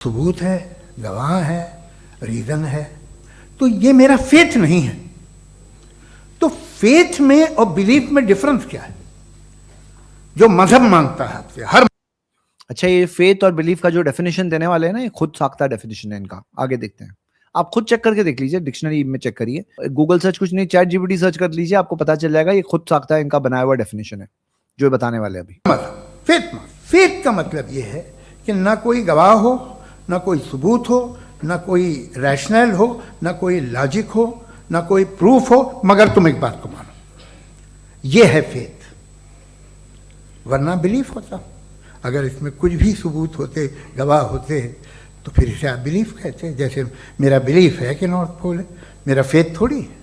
ثبوت ہے، گواہ ہے، ریزن ہے، تو یہ میرا فیتھ نہیں ہے. تو فیتھ میں اور بلیف میں ڈفرنس کیا ہے جو مذہب مانگتا ہے آپ سے؟ ہر اچھا، یہ فیتھ اور بلیف کا جو ڈیفینیشن دینے والے ہیں نا، یہ خود ساختہ ڈیفینیشن ہے ان کا. آگے دیکھتے ہیں. آپ خود چیک کر کے دیکھ لیجئے، ڈکشنری میں چیک کریے، گوگل سرچ کچھ نہیں، chat G P T search کر لیجئے، آپ کو پتا چل جائے گا. یہ خود ساختہ ان کا بنایا ہوا ڈیفینیشن ہے جو یہ بتانے والے ابھی. فیتھ کا مطلب یہ ہے کہ نہ کوئی گواہ ہو، نہ کوئی ثبوت ہو، نہ کوئی ریشنل ہو، نہ کوئی لاجک ہو، نہ کوئی پروف ہو، مگر تم ایک بات کو مانو. یہ ہے فیتھ. ورنہ بلیف ہوتا. اگر اس میں کچھ بھی ثبوت ہوتے، گواہ ہوتے، تو پھر اسے آپ بلیف کہتے. جیسے میرا بلیف ہے کہ نارتھ پول ہے، میرا فیتھ تھوڑی ہے.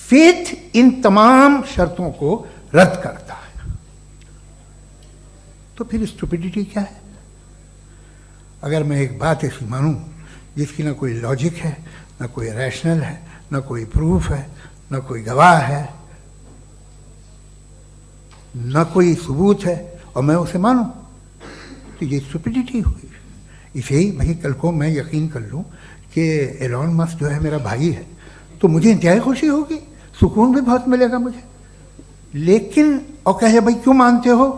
فیتھ ان تمام شرطوں کو رد کرتا ہے. تو پھر اسٹوپیڈیٹی کیا ہے؟ اگر میں ایک بات ایسی مانوں جس کی نہ کوئی لاجک ہے، نہ کوئی ریشنل ہے، نہ کوئی پروف ہے، نہ کوئی گواہ ہے، نہ کوئی ثبوت ہے، اور میں اسے مانوں، تو یہ اسٹوپیڈیٹی ہوئی. اسے ہی بھائی کل کو میں یقین کر لوں کہ ایلون مسک جو ہے میرا بھائی ہے، تو مجھے انتہائی خوشی ہوگی، سکون بھی بہت ملے گا مجھے. لیکن اور کہے بھائی کیوں مانتے ہو،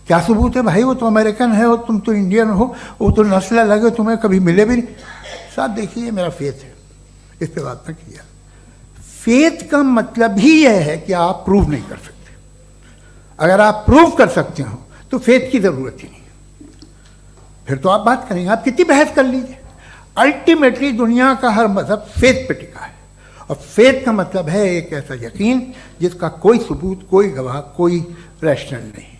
کیا ثبوت ہے بھائی، وہ تو امریکن ہے اور تم تو انڈین ہو، وہ تو نسل الگ ہے، تمہیں کبھی ملے بھی نہیں. صاحب دیکھیے، میرا فیتھ ہے، اس پہ بات نہ کیا. فیتھ کا مطلب ہی یہ ہے کہ آپ پروو نہیں کر سکتے. اگر آپ پروو کر سکتے ہو تو فیتھ کی ضرورت ہی نہیں. پھر تو آپ بات کریں گے، آپ کتنی بحث کر لیجیے. الٹیمیٹلی دنیا کا ہر مذہب فیتھ پہ ٹکا ہے، اور فیتھ کا مطلب ہے ایک ایسا یقین جس کا کوئی ثبوت، کوئی گواہ، کوئی ریشنل نہیں.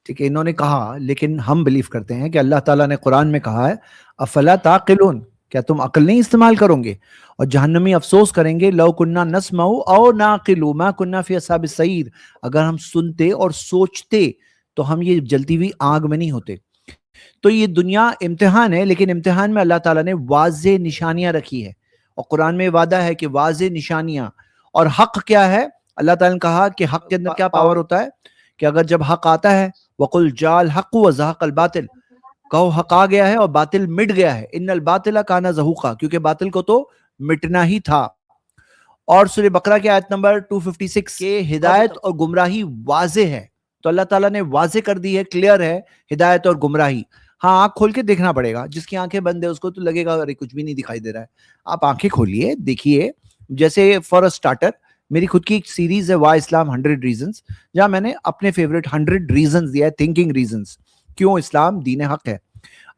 ٹھیک ہے، انہوں نے کہا، لیکن ہم بلیف کرتے ہیں کہ اللہ تعالیٰ نے قرآن میں کہا ہے افلا تعقلون، کیا تم عقل نہیں استعمال کرو گے؟ اور جہنمی افسوس کریں گے لو کننا نسمع او ناقل ما کننا فی اصحاب السعیر، اگر ہم سنتے اور سوچتے تو ہم یہ جلتی ہوئی آگ میں نہیں ہوتے. تو یہ دنیا امتحان ہے، لیکن امتحان میں اللہ تعالیٰ نے واضح نشانیاں رکھی ہے، اور قرآن میں وعدہ ہے کہ واضح نشانیاں. اور حق کیا ہے؟ اللہ تعالیٰ نے کہا کہ حق کے اندر کیا پاور ہوتا ہے کہ اگر جب حق آتا ہے وَقُلْ جَاءَ الْحَقُّ وَزَهَقَ الْبَاطِلُ، کہو حق آ گیا ہے اور باطل مٹ گیا ہے. ان الباطل کان زہوقا، کیونکہ باطل کو تو مٹنا ہی تھا. اور سورہ بقرہ کی آیت نمبر 256 کہ ہدایت اور گمراہی واضح ہے. تو اللہ تعالیٰ نے واضح کر دی ہے، کلیئر ہے ہدایت اور گمراہی. ہاں، آنکھ کھول کے دیکھنا پڑے گا. جس کی آنکھیں بند ہے اس کو تو لگے گا ارے کچھ بھی نہیں دکھائی دے رہا ہے. آپ آنکھیں کھولیے، دیکھیے. جیسے فار اے اسٹارٹر میری خود کی ایک سیریز ہے وائی اسلام 100 ریزنز، جہاں میں نے اپنے فیوریٹ 100 ریزنز دیا ہے، تھنکنگ ریزنز، کیوں اسلام دین حق ہے.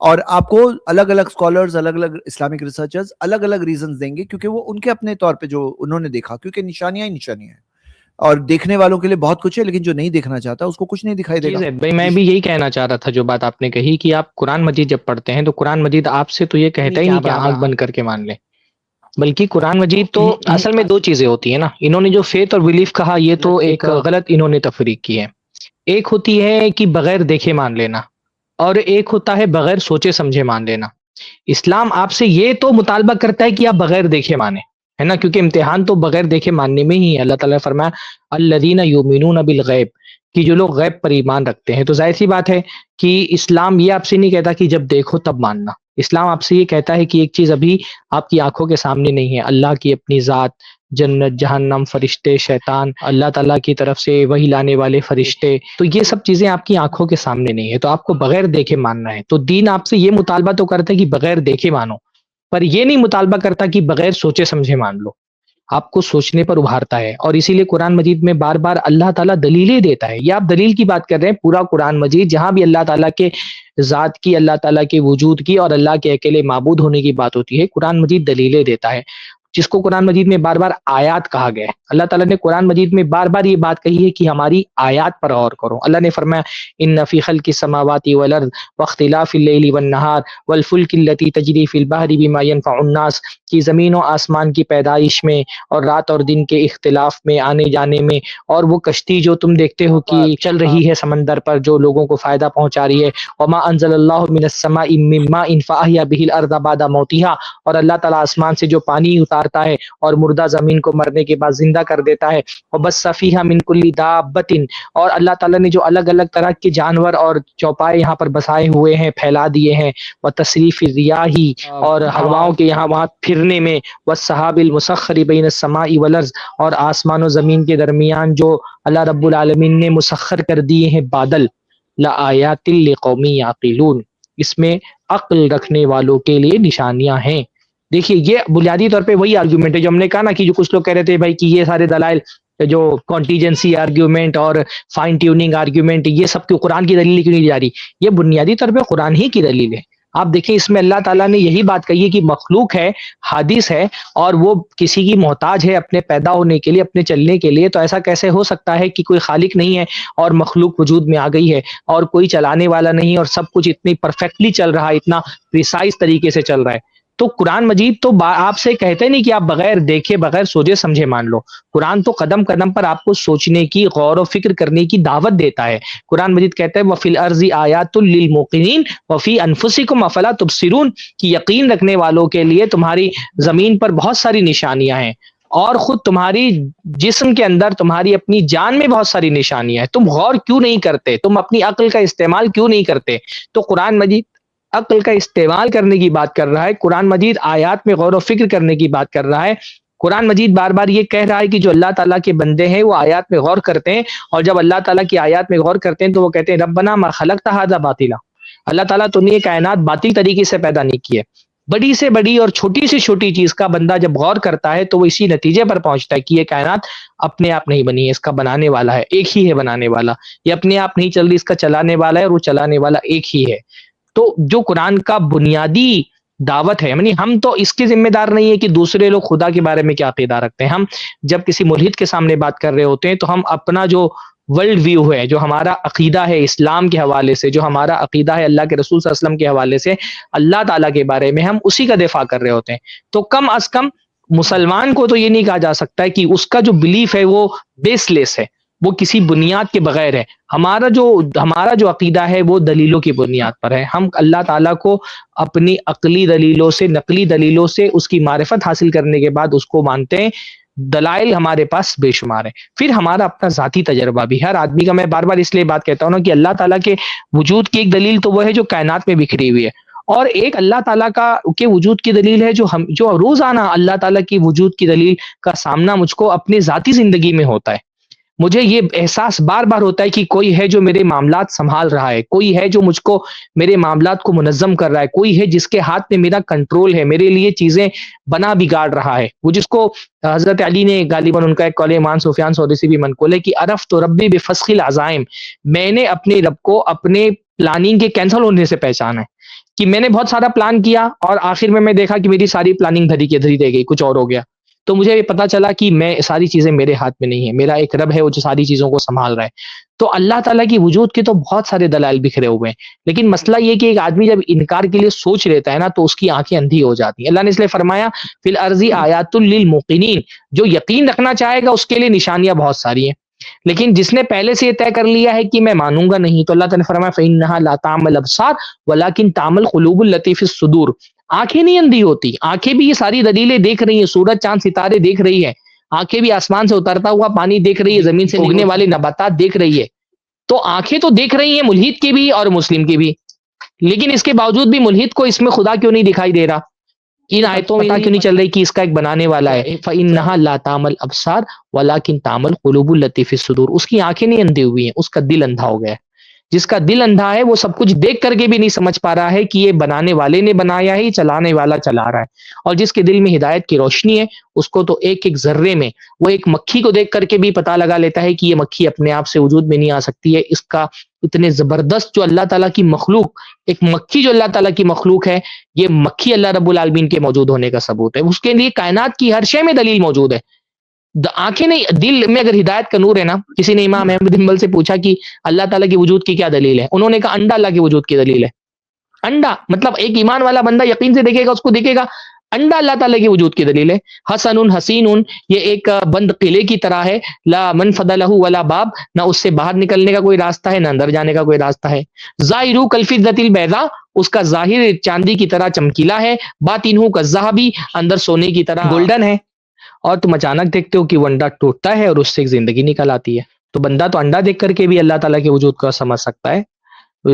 اور آپ کو الگ الگ اسکالرز، الگ الگ اسلامک ریسرچرز الگ الگ ریزنز دیں گے، کیونکہ وہ ان کے اپنے طور پہ جو انہوں نے دیکھا، کیونکہ نشانیاں ہی نشانیاں ہیں. اور دیکھنے والوں کے لیے بہت کچھ ہے، لیکن جو نہیں دیکھنا چاہتا اس کو کچھ نہیں دکھائی دے گا. بھائی میں بھی یہی کہنا چاہ رہا تھا، جو بات آپ نے کہی کہ آپ قرآن مجید جب پڑھتے ہیں تو قرآن مجید آپ سے تو یہ کہتا ہی نہیں کہ آنکھ بند کر کے مان لیں، بلکہ قرآن مجید تو اصل میں دو چیزیں ہوتی ہیں نا. انہوں نے جو فیتھ اور بلیف کہا، یہ تو ایک غلط انہوں نے تفریق کی ہے. ایک ہوتی ہے کہ بغیر دیکھے مان لینا، اور ایک ہوتا ہے بغیر سوچے سمجھے مان لینا. اسلام آپ سے یہ تو مطالبہ کرتا ہے کہ آپ بغیر دیکھے مانیں، ہے نا، کیونکہ امتحان تو بغیر دیکھے ماننے میں ہی ہے. اللہ تعالیٰ نے فرمایا الذین یؤمنون بالغیب، کہ جو لوگ غیب پر ایمان رکھتے ہیں. تو ظاہر سی بات ہے کہ اسلام یہ آپ سے نہیں کہتا کہ جب دیکھو تب ماننا. اسلام آپ سے یہ کہتا ہے کہ ایک چیز ابھی آپ کی آنکھوں کے سامنے نہیں ہے، اللہ کی اپنی ذات، جنت، جہنم، فرشتے، شیطان، اللہ تعالیٰ کی طرف سے وحی لانے والے فرشتے، تو یہ سب چیزیں آپ کی آنکھوں کے سامنے نہیں ہے، تو آپ کو بغیر دیکھے ماننا ہے. تو دین آپ سے یہ مطالبہ تو کرتا ہے کہ بغیر دیکھے مانو، پر یہ نہیں مطالبہ کرتا کہ بغیر سوچے سمجھے مان لو. آپ کو سوچنے پر ابھارتا ہے. اور اسی لیے قرآن مجید میں بار بار اللہ تعالیٰ دلیلیں دیتا ہے. یہ آپ دلیل کی بات کر رہے ہیں، پورا قرآن مجید جہاں بھی اللہ تعالیٰ کے ذات کی، اللہ تعالیٰ کے وجود کی اور اللہ کے اکیلے معبود ہونے کی بات ہوتی ہے، قرآن مجید دلیلیں دیتا ہے، جس کو قرآن مجید میں بار بار آیات کہا گیا ہے. اللہ تعالیٰ نے قرآن مجید میں بار بار یہ بات کہی ہے کہ ہماری آیات پر غور کرو. اللہ نے فرمایا ان فی خلق السماوات والارض واختلاف اللیل والنہار والفلک التی تجری فی البحر بما ینفع الناس، کی زمین و آسمان کی پیدائش میں اور رات اور دن کے اختلاف میں، آنے جانے میں، اور وہ کشتی جو تم دیکھتے ہو کہ چل رہی ہے سمندر پر، جو لوگوں کو فائدہ پہنچا رہی ہے. وما انزل اللہ من السماء من ماء فاحیا به الارض بعد موتها، اور اللہ تعالیٰ آسمان سے جو پانی اتار اتارتا ہے اور مردہ زمین کو مرنے کے بعد زندہ کر دیتا ہے. وبث فیہا من کل دابۃ، اور اللہ تعالیٰ نے جو الگ الگ طرح کے جانور اور چوپائے یہاں پر بسائے ہوئے ہیں، پھیلا دیے ہیں. وتصریف الریاح، اور ہواؤں کے یہاں وہاں پھرنے میں. والسحاب المسخر بین السماء والارض، اور آسمان و زمین کے درمیان جو اللہ رب العالمین نے مسخر کر دیے ہیں بادل. لآیات لقوم یعقلون، اس میں عقل رکھنے والوں کے لیے نشانیاں ہیں. دیکھیے یہ بنیادی طور پہ وہی آرگیومنٹ ہے جو ہم نے کہا نا کہ جو کچھ لوگ کہہ رہے تھے بھائی کہ یہ سارے دلائل جو کانٹیجنسی آرگیومنٹ اور فائن ٹیوننگ آرگیومنٹ یہ سب کی قرآن کی دلیل کیوں نہیں جا رہی، یہ بنیادی طور پہ قرآن ہی کی دلیل ہے. آپ دیکھیں اس میں اللہ تعالیٰ نے یہی بات کہی ہے کہ مخلوق ہے، حادث ہے، اور وہ کسی کی محتاج ہے اپنے پیدا ہونے کے لیے، اپنے چلنے کے لیے. تو ایسا کیسے ہو سکتا ہے کہ کوئی خالق نہیں ہے اور مخلوق وجود میں آ گئی ہے اور کوئی چلانے والا نہیں اور سب کچھ اتنی پرفیکٹلی چل رہا ہے، اتنا پریسائز طریقے سے چل رہا ہے. تو قرآن مجید تو آپ سے کہتے نہیں کہ آپ بغیر دیکھے بغیر سوچے سمجھے مان لو. قرآن تو قدم قدم پر آپ کو سوچنے کی، غور و فکر کرنے کی دعوت دیتا ہے. قرآن مجید کہتا ہے وَفِي الْأَرْضِ آیَاتٌ لِّلْمُوقِنِينَ وَفِي أَنفُسِكُمْ أَفَلَا تُبْصِرُونَ، کہ یقین رکھنے والوں کے لیے تمہاری زمین پر بہت ساری نشانیاں ہیں، اور خود تمہاری جسم کے اندر تمہاری اپنی جان میں بہت ساری نشانیاں ہیں. تم غور کیوں نہیں کرتے؟ تم اپنی عقل کا استعمال کیوں نہیں کرتے؟ تو قرآن مجید عقل کا استعمال کرنے کی بات کر رہا ہے. قرآن مجید آیات میں غور و فکر کرنے کی بات کر رہا ہے. قرآن مجید بار بار یہ کہہ رہا ہے کہ جو اللہ تعالیٰ کے بندے ہیں وہ آیات میں غور کرتے ہیں، اور جب اللہ تعالیٰ کی آیات میں غور کرتے ہیں تو وہ کہتے ہیں ربنا ما خلقت ھذا باطلا، اللہ تعالیٰ تو نے یہ کائنات باطل طریقے سے پیدا نہیں کی ہے. بڑی سے بڑی اور چھوٹی سے چھوٹی چیز کا بندہ جب غور کرتا ہے تو وہ اسی نتیجے پر پہنچتا ہے کہ یہ کائنات اپنے آپ نہیں بنی ہے، اس کا بنانے والا ہے، ایک ہی ہے بنانے والا. یہ اپنے آپ نہیں چل رہی، اس کا چلانے والا ہے، اور وہ چلانے والا ایک ہی ہے. تو جو قرآن کا بنیادی دعوت ہے، یعنی ہم تو اس کے ذمہ دار نہیں ہے کہ دوسرے لوگ خدا کے بارے میں کیا عقیدہ رکھتے ہیں. ہم جب کسی ملحد کے سامنے بات کر رہے ہوتے ہیں تو ہم اپنا جو ورلڈ ویو ہے، جو ہمارا عقیدہ ہے اسلام کے حوالے سے، جو ہمارا عقیدہ ہے اللہ کے رسول صلی اللہ علیہ وسلم کے حوالے سے، اللہ تعالیٰ کے بارے میں، ہم اسی کا دفاع کر رہے ہوتے ہیں. تو کم از کم مسلمان کو تو یہ نہیں کہا جا سکتا ہے کہ اس کا جو بلیف ہے وہ بیس لیس ہے، وہ کسی بنیاد کے بغیر ہے. ہمارا جو عقیدہ ہے وہ دلیلوں کی بنیاد پر ہے. ہم اللہ تعالیٰ کو اپنی عقلی دلیلوں سے، نقلی دلیلوں سے اس کی معرفت حاصل کرنے کے بعد اس کو مانتے ہیں. دلائل ہمارے پاس بے شمار ہیں. پھر ہمارا اپنا ذاتی تجربہ بھی، ہر آدمی کا، میں بار بار اس لیے بات کہتا ہوں نا کہ اللہ تعالیٰ کے وجود کی ایک دلیل تو وہ ہے جو کائنات میں بکھری ہوئی ہے، اور ایک اللہ تعالیٰ کے وجود کی دلیل ہے جو روزانہ اللہ تعالیٰ کی وجود کی دلیل کا سامنا مجھ کو اپنی ذاتی زندگی میں ہوتا ہے. مجھے یہ احساس بار بار ہوتا ہے کہ کوئی ہے جو میرے معاملات سنبھال رہا ہے، کوئی ہے جو مجھ کو میرے معاملات کو منظم کر رہا ہے، کوئی ہے جس کے ہاتھ میں میرا کنٹرول ہے، میرے لیے چیزیں بنا بگاڑ رہا ہے. وہ جس کو حضرت علی نے غالباً ان کا ایک قول امام سفیان ثوری سے بھی منقول ہے کہ عرفت ربی بفسخ العزائم، میں نے اپنے رب کو اپنے پلاننگ کے کینسل ہونے سے پہچانا ہے. کہ میں نے بہت سارا پلان کیا اور آخر میں دیکھا کہ میری ساری پلاننگ دھری کے دھری رہ گئی، کچھ اور ہو گیا. تو مجھے یہ پتا چلا کہ میں ساری چیزیں میرے ہاتھ میں نہیں ہے، میرا ایک رب ہے وہ جو ساری چیزوں کو سنبھال رہا ہے. تو اللہ تعالیٰ کی وجود کے تو بہت سارے دلائل بکھرے ہوئے ہیں، لیکن مسئلہ یہ کہ ایک آدمی جب انکار کے لیے سوچ لیتا ہے نا تو اس کی آنکھیں اندھی ہو جاتی ہیں. اللہ نے اس لیے فرمایا فی الارض آیات للموقنین، جو یقین رکھنا چاہے گا اس کے لیے نشانیاں بہت ساری ہیں. لیکن جس نے پہلے سے یہ طے کر لیا ہے کہ میں مانوں گا نہیں، تو اللہ تعالیٰ نے فرمایا فإنها لا تعمى الابصار ولكن تعمى القلوب التي في الصدور. آنکھیں نہیں اندھی ہوتی، آنکھیں بھی یہ ساری دلیلیں دیکھ رہی ہیں، سورج چاند ستارے دیکھ رہی ہے، آنکھیں بھی آسمان سے اترتا ہوا پانی دیکھ رہی ہے، زمین سے اگنے والے نباتات دیکھ رہی ہے. تو آنکھیں تو دیکھ رہی ہیں ملحد کی بھی اور مسلم کی بھی، لیکن اس کے باوجود بھی ملحد کو اس میں خدا کیوں نہیں دکھائی دے رہا؟ ان آیتوں میں پتہ کیوں نہیں چل رہی کہ اس کا ایک بنانے والا ہے؟ فإنها لا تعمى الابصار ولكن تعمى القلوب التي في الصدور. اس کی آنکھیں نہیں اندھی ہوئی ہیں، اس کا دل اندھا ہو گیا ہے. جس کا دل اندھا ہے وہ سب کچھ دیکھ کر کے بھی نہیں سمجھ پا رہا ہے کہ یہ بنانے والے نے بنایا ہے، چلانے والا چلا رہا ہے. اور جس کے دل میں ہدایت کی روشنی ہے اس کو تو ایک ایک ذرے میں، وہ ایک مکھی کو دیکھ کر کے بھی پتہ لگا لیتا ہے کہ یہ مکھی اپنے آپ سے وجود میں نہیں آ سکتی ہے. اس کا اتنے زبردست جو اللہ تعالیٰ کی مخلوق، ایک مکھی جو اللہ تعالیٰ کی مخلوق ہے، یہ مکھی اللہ رب العالمین کے موجود ہونے کا ثبوت ہے. اس کے لیے کائنات کی ہر شے میں دلیل موجود ہے. آنکھیں نہیں، دل میں اگر ہدایت کا نور ہے نا. کسی نے امام احمد بن حنبل سے پوچھا کہ اللہ تعالیٰ کی وجود کی کیا دلیل ہے؟ انہوں نے کہا انڈا اللہ کی وجود کی دلیل ہے. انڈا مطلب ایک ایمان والا بندہ یقین سے دیکھے گا، اس کو دیکھے گا انڈا اللہ تعالیٰ کے وجود کی دلیل ہے. حسن حسین، یہ ایک بند قلعے کی طرح ہے. لا منفذ لہ ولا باب، نہ اس سے باہر نکلنے کا کوئی راستہ ہے نہ اندر جانے کا کوئی راستہ ہے. ظاہر کالفضۃ البیضاء، اس کا ظاہر چاندی کی طرح چمکیلا ہے. باطنہ کالذھب، اندر سونے کی طرح گولڈن ہے. اور تم اچانک دیکھتے ہو کہ وہ انڈا ٹوٹتا ہے اور اس سے ایک زندگی نکل آتی ہے. تو بندہ تو انڈا دیکھ کر کے بھی اللہ تعالیٰ کے وجود کو سمجھ سکتا ہے.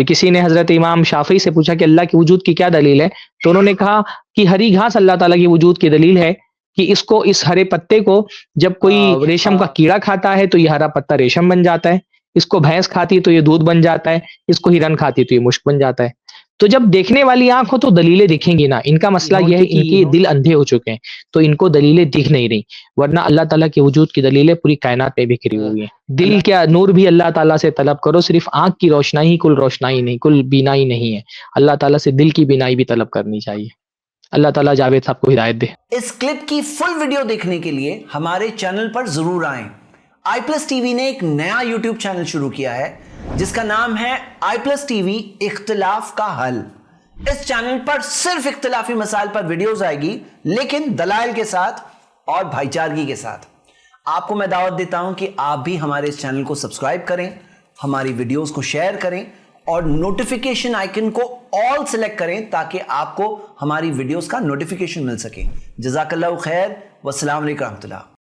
کسی نے حضرت امام شافعی سے پوچھا کہ اللہ کے وجود کی کیا دلیل ہے، تو انہوں نے کہا کہ ہری گھاس اللہ تعالیٰ کے وجود کی دلیل ہے کہ اس ہرے پتے کو جب کوئی ریشم کا کیڑا کھاتا ہے تو یہ ہرا پتا ریشم بن جاتا ہے، اس کو بھینس کھاتی ہے تو یہ دودھ بن جاتا ہے، اس کو ہرن کھاتی ہے تو یہ مشک بن جاتا ہے. تو جب دیکھنے والی آنکھ ہو تو دلیلیں دکھیں گی نا. ان کا مسئلہ یہ ہے ان کے دل اندھے ہو چکے ہیں تو ان کو دلیلیں دکھ نہیں رہی، ورنہ اللہ تعالیٰ کے وجود کی دلیلیں پوری کائنات پہ بکھری ہوئی ہیں. دل کیا نور بھی اللہ تعالیٰ سے طلب کرو، صرف آنکھ کی روشنائی کل روشنائی نہیں، کل بینائی نہیں ہے. اللہ تعالیٰ سے دل کی بینائی بھی طلب کرنی چاہیے. اللہ تعالیٰ جاوید صاحب کو ہدایت دے. اس کلپ کی فل ویڈیو دیکھنے کے لیے ہمارے چینل پر ضرور آئیں. آئی پلس ٹی وی نے ایک نیا یوٹیوب چینل شروع کیا ہے جس کا نام ہے آئی پلس ٹی وی اختلاف کا حل. اس چینل پر صرف اختلافی مسائل پر ویڈیوز آئے گی، لیکن دلائل کے ساتھ اور بھائی چارگی کے ساتھ. آپ کو میں دعوت دیتا ہوں کہ آپ بھی ہمارے اس چینل کو سبسکرائب کریں، ہماری ویڈیوز کو شیئر کریں اور نوٹیفیکیشن آئیکن کو آل سلیکٹ کریں تاکہ آپ کو ہماری ویڈیوز کا نوٹیفیکیشن مل سکے. جزاک اللہ خیر، والسلام علیکم ورحمۃ اللہ.